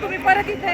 तुम्ही परत इथे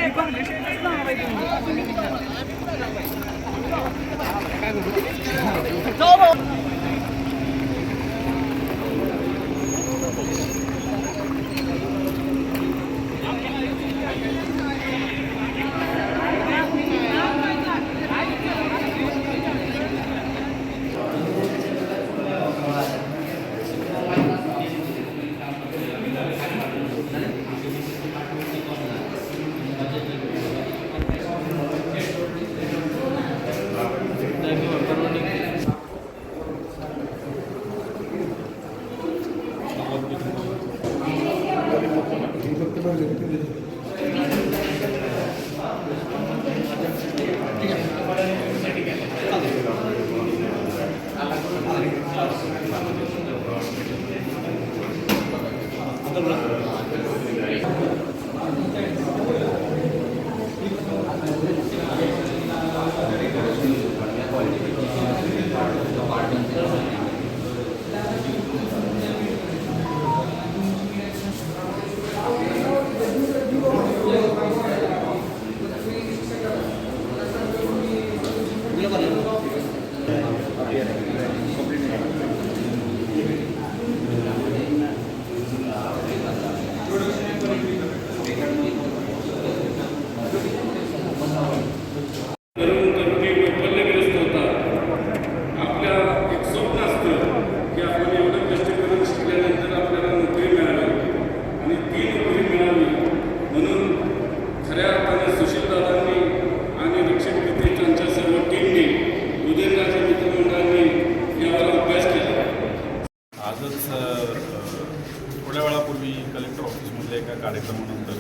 थोड्या वेळापूर्वी कलेक्टर ऑफिसमधल्या एका कार्यक्रमानंतर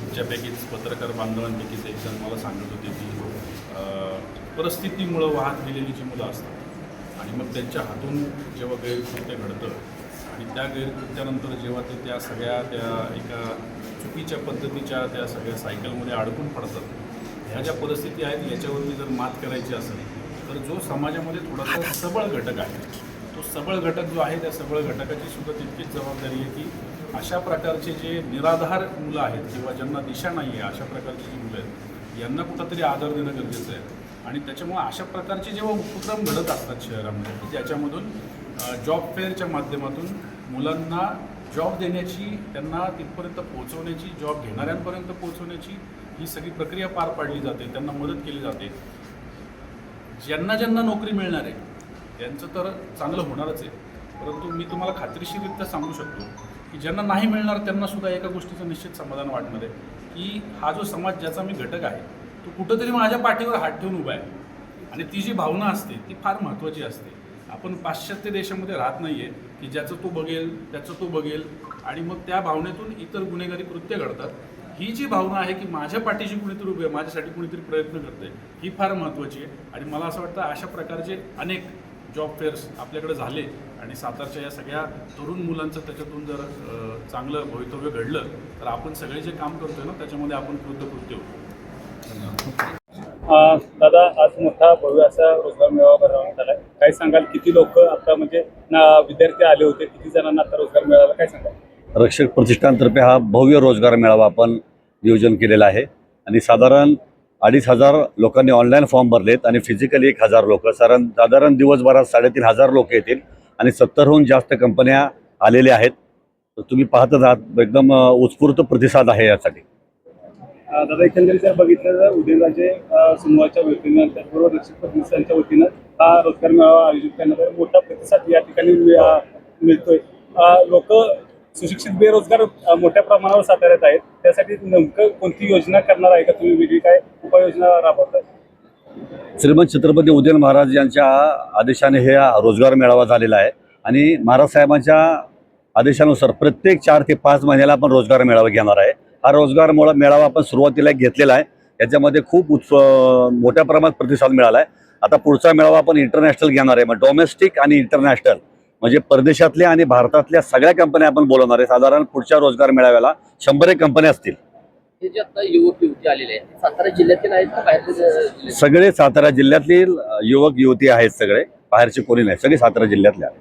तुमच्यापैकीच पत्रकार बांधवांपैकीच एक जण मला सांगत होते की परिस्थितीमुळं वाहत गेलेली जी मुलं असतात आणि मग त्यांच्या हातून जेव्हा गैरकृत्य घडतं आणि त्या गैरकृत्यानंतर जेव्हा ते त्या सगळ्या त्या एका चुकीच्या पद्धतीच्या त्या सगळ्या सायकलमध्ये अडकून पडतात, ह्या ज्या परिस्थिती आहेत याच्यावरती जर मात करायची असेल तर जो समाजामध्ये थोडासा सबळ घटक आहे, तो सबळ घटक जो आहे त्या सबळ घटकाची सुद्धा तितकीच जबाबदारी आहे की अशा प्रकारचे जे निराधार मुलं आहेत किंवा ज्यांना दिशा नाही आहे, अशा प्रकारची जी मुलं आहेत यांना कुठंतरी आदर देणं गरजेचं आहे. आणि त्याच्यामुळे अशा प्रकारचे जेव्हा उपक्रम घडत असतात शहरामध्ये की त्याच्यामधून जॉब फेअरच्या माध्यमातून मुलांना जॉब देण्याची, त्यांना तिथपर्यंत पोहोचवण्याची, जॉब घेणाऱ्यांपर्यंत पोहोचवण्याची ही सगळी प्रक्रिया पार पाडली जाते, त्यांना मदत केली जाते. ज्यांना ज्यांना नोकरी मिळणार आहे त्यांचं तर चांगलं होणारच आहे, परंतु मी तुम्हाला खात्रीशीररित्या सांगू शकतो की ज्यांना नाही मिळणार त्यांनासुद्धा एका गोष्टीचं निश्चित समाधान वाटणार आहे की हा जो समाज ज्याचा मी घटक आहे तो कुठंतरी माझ्या पाठीवर हात ठेवून उभा आहे. आणि ती जी भावना असते ती फार महत्त्वाची असते. आपण पाश्चात्य देशामध्ये राहत नाही आहे की ज्याचं तो बघेल त्याचं तो बघेल आणि मग त्या भावनेतून इतर गुन्हेगारी कृत्य घडतात. ही जी भावना आहे की माझ्या पाठीशी कुणीतरी उभे आहे, माझ्यासाठी कुणीतरी प्रयत्न करते, ही फार महत्त्वाची आहे. आणि मला असं वाटतं अशा प्रकारचे अनेक जॉब फेअर्स आपल्याकडे झाले आणि सातारच्या या सगळ्या तरुण मुलांचं त्याच्यातून जर चांगलं भवितव्य घडलं तर आपण सगळे जे काम करतोय ना त्याच्यामध्ये आपण कृतकृत्य होतो. दादा, आज मोठा भव्य असा रोजगार मेळावा भरवण्यात आला. काय सांगाल, किती लोक आता म्हणजे विद्यार्थी आले होते, किती जणांना आता रोजगार मिळाला, काय सांगाल? रक्षक प्रतिष्ठानतर्फे हा भव्य रोजगार मेळावा आपण नियोजन केलेला आहे आणि साधारण 2,500 लोकांनी ऑनलाईन फॉर्म भरलेत आणि फिजिकली 1,000 लोक, साधारण दिवसभरात 3,500 लोक येतील आणि 70हून जास्त कंपन्या आलेल्या आहेत. तर तुम्ही पाहतच आहात, एकदम उत्स्फूर्त प्रतिसाद आहे यासाठी. दादा, एकंदरीत जर बघितलं तर उद्योगाचे समूहाच्या वतीनं त्याचबरोबर रक्षक प्रतिष्ठानच्या वतीनं हा रोजगार मेळावा आयोजित करण्यात मोठा प्रतिसाद या ठिकाणी मिळतोय. लोक सुशिक्षित बेरोजगार मोठ्या प्रमाणावर साताऱ्यात आहेत, त्यासाठी नेमकं कोणती योजना करणार आहे का तुम्ही? वेगळी काय उपाययोजना राबवताय? श्रीमंत छत्रपती उदयन महाराज यांच्या आदेशाने हे रोजगार मेळावा झालेला आहे आणि महाराज साहेबांच्या आदेशानुसार प्रत्येक 4 ते 5 महिन्याला आपण रोजगार मेळावा घेणार आहे. हा रोजगार मेळावा आपण सुरुवातीला घेतलेला आहे, याच्यामध्ये खूप मोठ्या प्रमाणात प्रतिसाद मिळाला आहे. आता पुढचा मेळावा आपण इंटरनॅशनल घेणार आहे, मग डोमेस्टिक आणि इंटरनॅशनल म्हणजे परदेशातल्या आणि भारतातल्या सगळ्या कंपन्या आपण बोलवणार आहे. साधारण पुढच्या रोजगार मेळाव्याला 100 कंपन्या असतील. हे जे आता युवक युवती आलेले आहेत सातारा जिल्ह्यातील आहेत का बाहेरचे? सगळे सातारा जिल्ह्यातील युवक युवती आहेत, सगळे बाहेरचे कोणी नाही, सगळे सातारा जिल्ह्यातले आहेत.